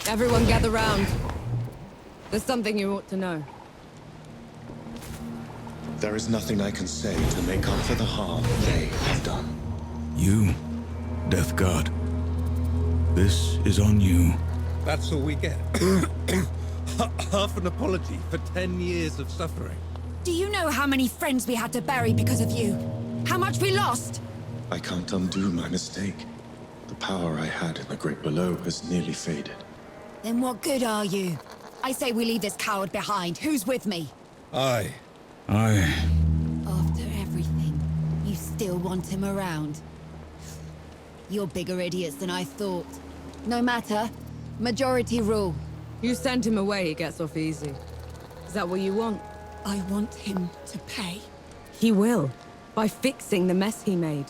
Everyone gather round. There's something you ought to know. There is nothing I can say to make up for the harm they have done. You, Death God. This is on you. That's all we get. Half an apology for 10 years of suffering. Do you know how many friends we had to bury because of you? How much we lost? I can't undo my mistake. The power I had in the Great Below has nearly faded. Then what good are you? I say we leave this coward behind. Who's with me? Aye. After everything, you still want him around? You're bigger idiots than I thought. No matter. Majority rule. You send him away, he gets off easy. Is that what you want? I want him to pay. He will. By fixing the mess he made.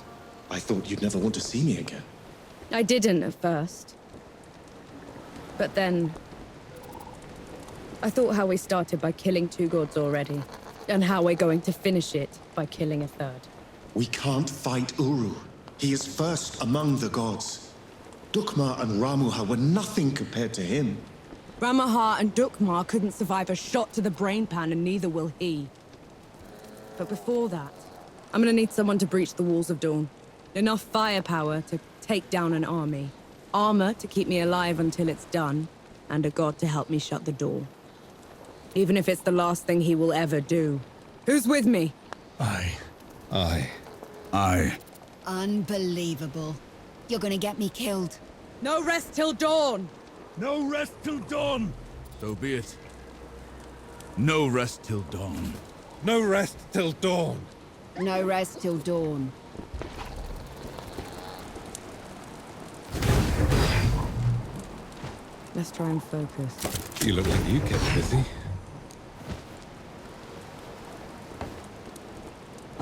I thought you'd never want to see me again. I didn't at first. But then... I thought how we started by killing 2 gods already. And how we're going to finish it by killing a 3rd. We can't fight Uru. He is first among the gods. Dukma and Ramuha were nothing compared to him. Ramaha and Dukmar couldn't survive a shot to the brain pan, and neither will he. But before that, I'm gonna need someone to breach the walls of Dawn. Enough firepower to take down an army. Armor to keep me alive until it's done. And a god to help me shut the door. Even if it's the last thing he will ever do. Who's with me? Aye. Unbelievable. You're gonna get me killed. No rest till dawn! No rest till dawn! So be it. No rest till dawn. No rest till dawn! No rest till dawn. Let's try and focus. You look like you kept busy.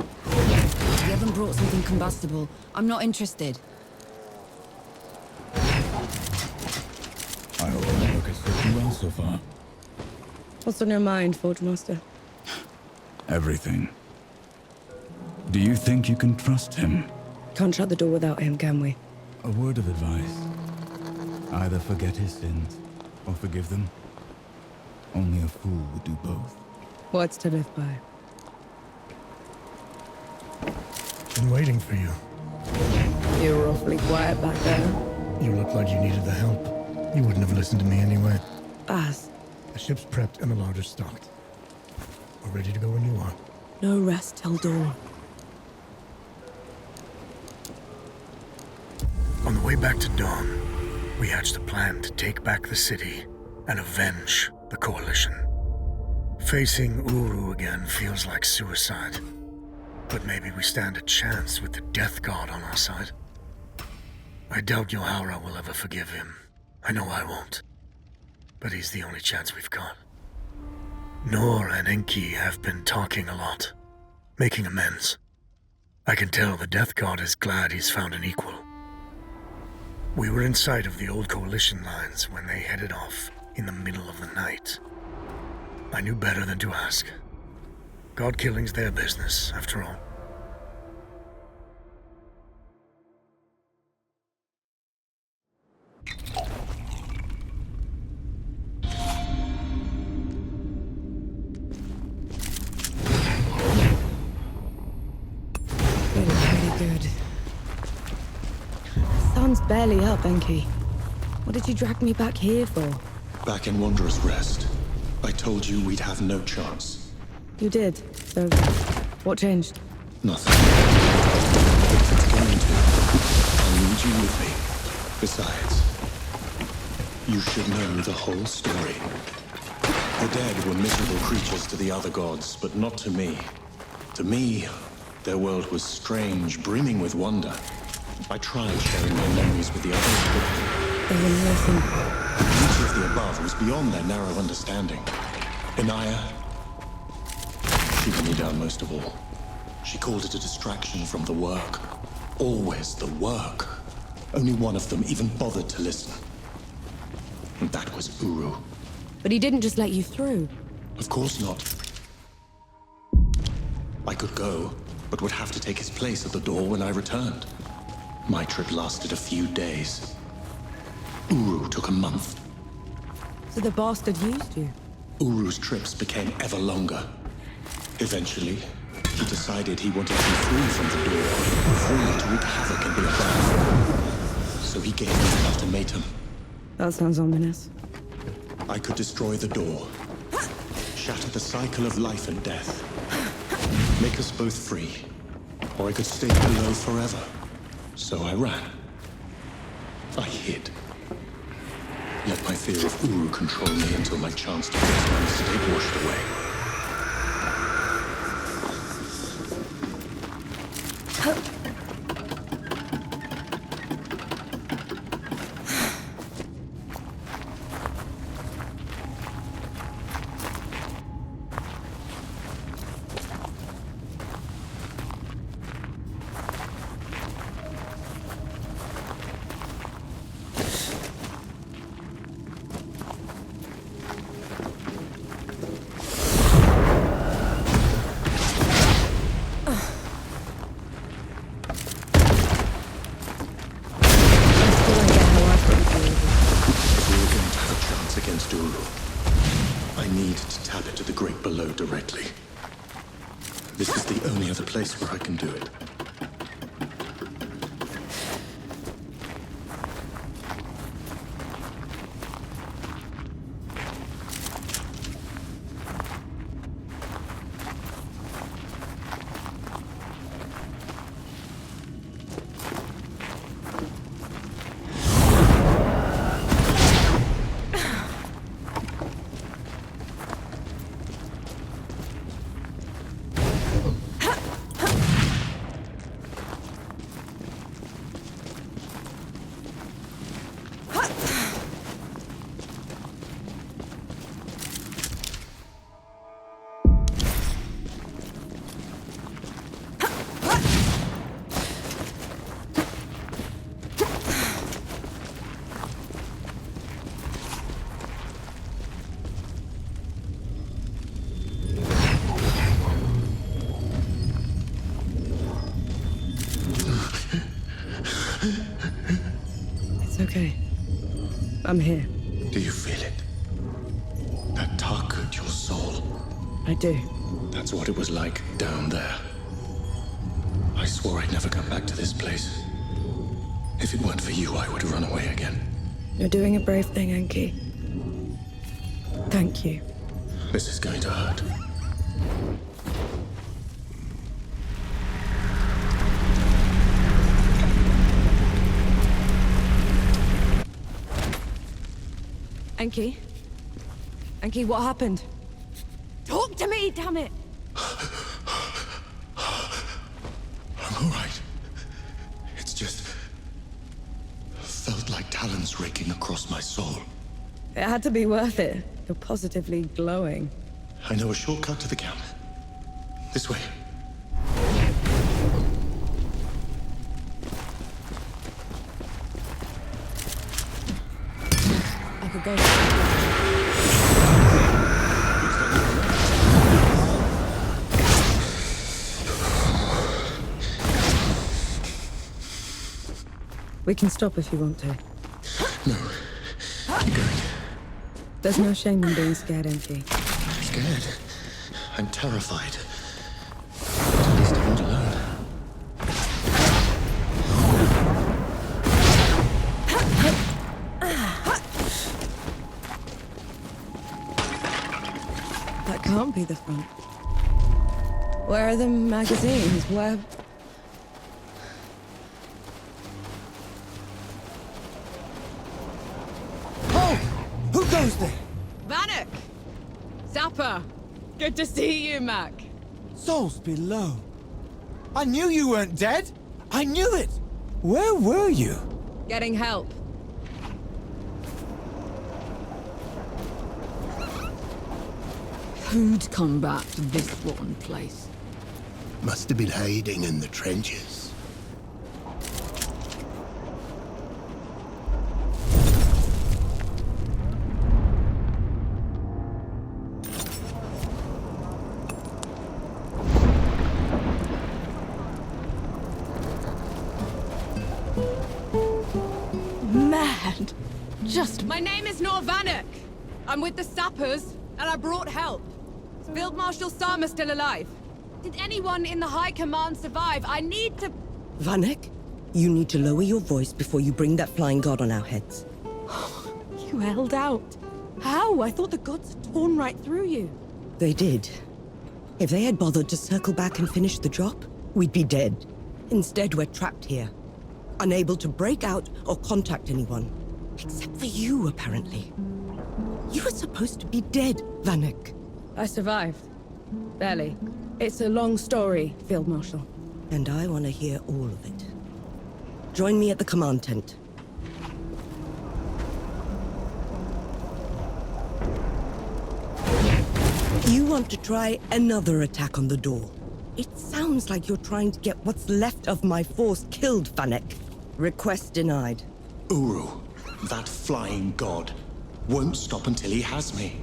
You haven't brought something combustible. I'm not interested. I hope my work has served you well so far. What's on your mind, Forge Master? Everything. Do you think you can trust him? Can't shut the door without him, can we? A word of advice. Either forget his sins, or forgive them. Only a fool would do both. Words to live by. Been waiting for you. You were awfully quiet back there. You looked like you needed the help. You wouldn't have listened to me anyway. Baz, The ship's prepped and the larder stocked. We're ready to go when you are. no rest till dawn. On the way back to Dawn, we hatched a plan to take back the city and avenge the Coalition. Facing Uru again feels like suicide. But maybe we stand a chance with the Death God on our side. I doubt Yohara will ever forgive him. I know I won't. But he's the only chance we've got. Nor and Enki have been talking a lot, making amends. I can tell the Death God is glad he's found an equal. We were in sight of the old Coalition lines when they headed off in the middle of the night. I knew better than to ask. God killing's their business, after all. Pretty good. Sun's barely up, Enki. What did you drag me back here for? Back in Wanderer's Rest, I told you we'd have no chance. You did, so what changed? Nothing. If it's going to, I'll need you with me. Besides, you should know the whole story. The dead were miserable creatures to the other gods, but not to me. To me, their world was strange, brimming with wonder. I tried sharing my memories with the others, but They wouldn't listen. the beauty of the above was beyond their narrow understanding. Inaya, she let me down most of all. She called it a distraction from the work. Always the work. Only one of them even bothered to listen. And that was Uru. But he didn't just let you through. Of course not. I could go, but would have to take his place at the door when I returned. My trip lasted a few days. Uru took a month. So the bastard used you. Uru's trips became ever longer. Eventually, he decided he wanted to be free from the door, free to wreak havoc in the above. So he gave me an ultimatum. That sounds ominous. I could destroy the door, shatter the cycle of life and death, make us both free, or I could stay below forever. So I ran. I hid. Let my fear of Uru control me until my chance to fix my mistake washed away. Against Uru, I need to tap into the great below directly. This is the only other place where I can do it. It's okay. I'm here. Do you feel it? That tug at your soul. I do. That's what it was like down there. I swore I'd never come back to this place. If it weren't for you, I would have run away again. You're doing a brave thing, Enki. Thank you. This is going to hurt. Enki? Enki, what happened? Talk to me, damn it! I'm all right. It's just... felt like talons raking across my soul. It had to be worth it. You're positively glowing. I know a shortcut to the camp. This way. I could go. We can stop if you want to. No. Keep going. There's no shame in being scared, Enki. Scared? I'm terrified. But at least I'm not alone. That can't be the front. Where are the magazines? Where... Who goes there? Vanek! Zappa! Good to see you, Mac. Souls below. I knew you weren't dead. I knew it. Where were you? Getting help. Who'd come back to this rotten place? Must have been hiding in the trenches. Mad. Just... My name is Nor Vanek. I'm with the sappers, and I brought help. Is Field Marshal Sama still alive? Did anyone in the High Command survive? I need to... Vanek, you need to lower your voice before you bring that flying god on our heads. You held out. How? I thought the gods had torn right through you. They did. If they had bothered to circle back and finish the job, we'd be dead. Instead, we're trapped here. Unable to break out or contact anyone. Except for you, apparently. You were supposed to be dead, Vanek. I survived. Barely. It's a long story, Field Marshal. And I want to hear all of it. Join me at the command tent. You want to try another attack on the door. It sounds like you're trying to get what's left of my force killed, Vanek. Request denied. Uru, that flying god, won't stop until he has me.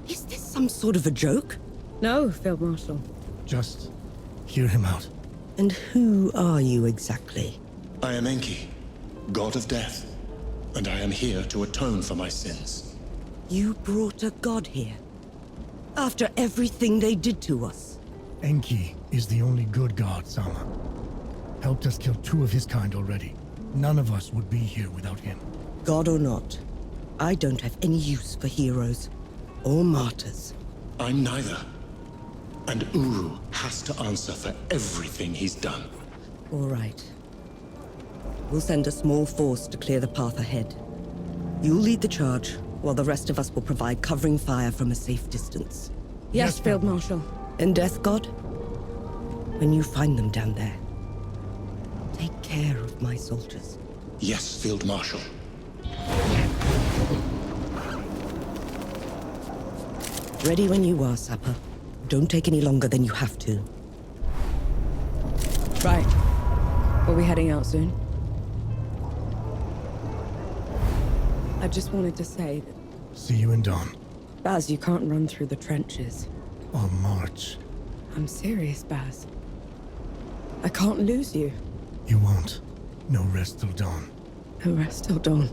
Is this some sort of a joke? No, Field Marshal. Just hear him out. And who are you exactly? I am Enki, god of death, and I am here to atone for my sins. You brought a god here? After everything they did to us? Enki is the only good god, Sama. Helped us kill 2 of his kind already. None of us would be here without him. God or not, I don't have any use for heroes. Or martyrs. I'm neither. And Uru has to answer for everything he's done. All right. We'll send a small force to clear the path ahead. You'll lead the charge, while the rest of us will provide covering fire from a safe distance. Yes, Field Marshal. And Death God? When you find them down there, take care of my soldiers. Yes, Field Marshal. Ready when you are, Sapper. Don't take any longer than you have to. Right. Are we heading out soon? I just wanted to say that... See you in dawn. Baz, you can't run through the trenches. I'll march. I'm serious, Baz. I can't lose you. You won't. No rest till dawn. No rest till dawn.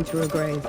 Through a grave.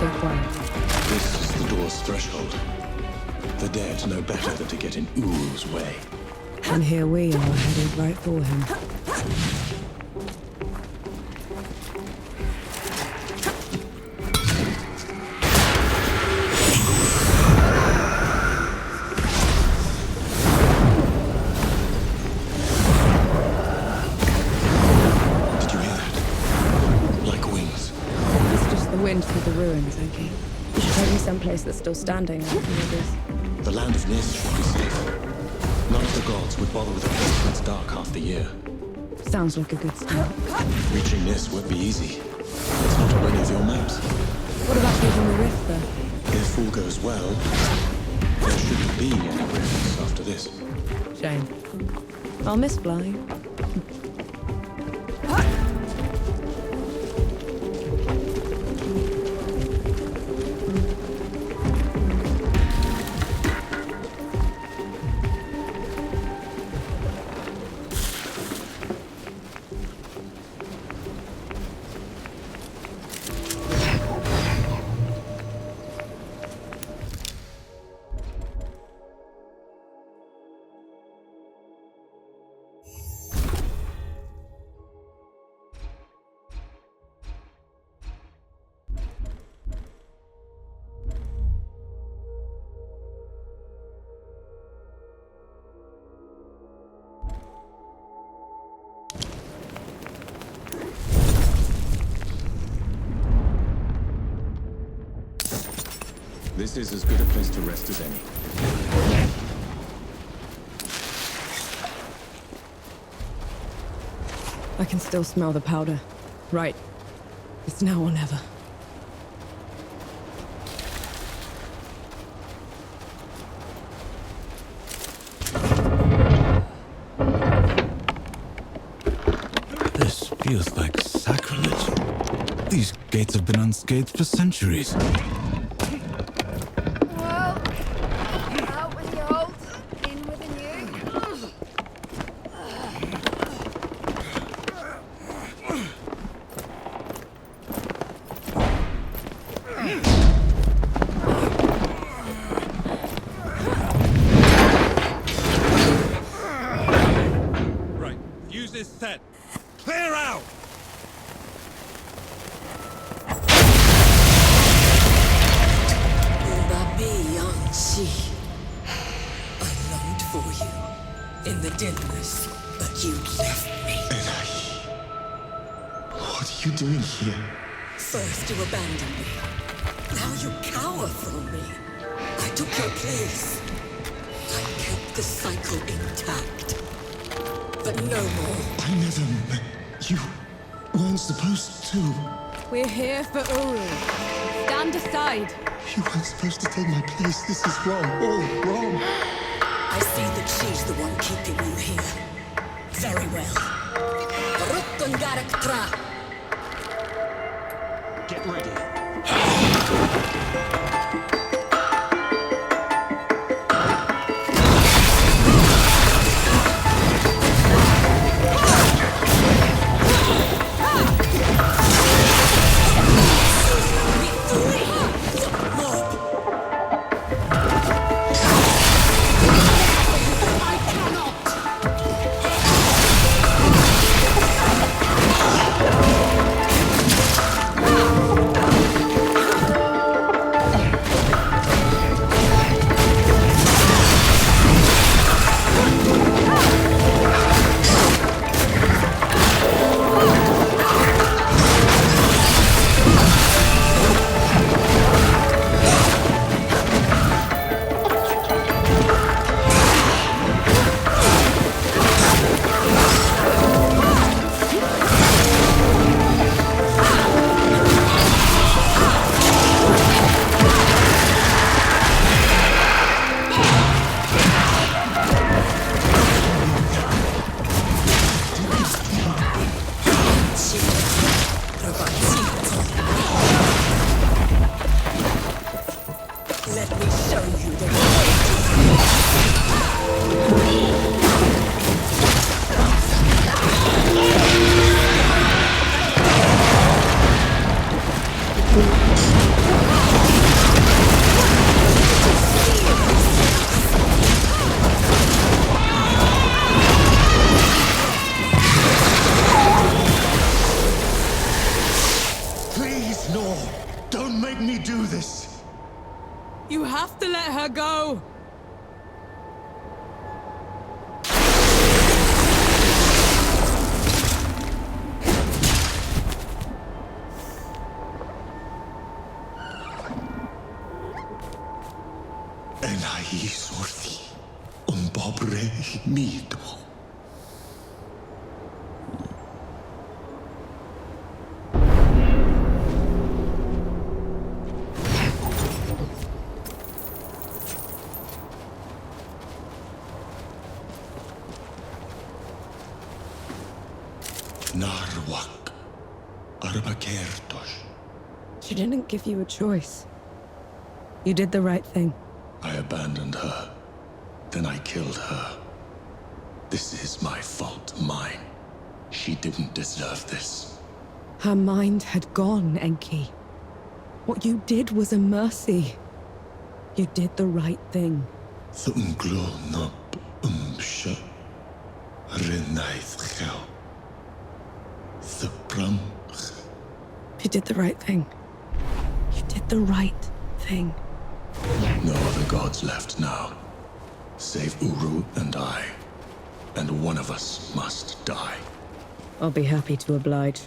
so quiet? This is the door's threshold. The dead know better than to get in Uru's way. And here we are, headed right for him. Did you hear that? Like wings. It's just the wind through the ruins, Enki. You should take me someplace that's still standing like the others. The land of Nis should be safe. None of the gods would bother with a place that's dark half the year. Sounds like a good start. Reaching Nis won't be easy. It's not on any of your maps. What about taking the rift, though? If all goes well, there shouldn't be any rifts after this. Shame. I'll miss flying. This is as good a place to rest as any. I can still smell the powder. Right. It's now or never. This feels like sacrilege. These gates have been unscathed for centuries. Well, out with the old, in with the new. Right, fuses set. Clear out! I longed for you in the dimness, but you left me. What are you doing here? First you abandoned me. Now you cower from me. I took your place. I kept the cycle intact. But no more. I never met you. Weren't supposed to. We're here for Uru. Stand aside. You weren't supposed to take my place. This is wrong. All wrong. I see that she's the one keeping you here. Very well. Get ready. Nor, don't make me do this! You have to let her go! Enai sorti, pobre mito. Narwak, Arbakertos. She didn't give you a choice. You did the right thing. I abandoned her. Then I killed her. This is my fault, mine. She didn't deserve this. Her mind had gone, Enki. What you did was a mercy. You did the right thing. Thunglo nop umsha. Renaith gel. The bram. You did the right thing. You did the right thing. No other gods left now. Save Uru and I. And one of us must die. I'll be happy to oblige.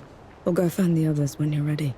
We'll go find the others when you're ready.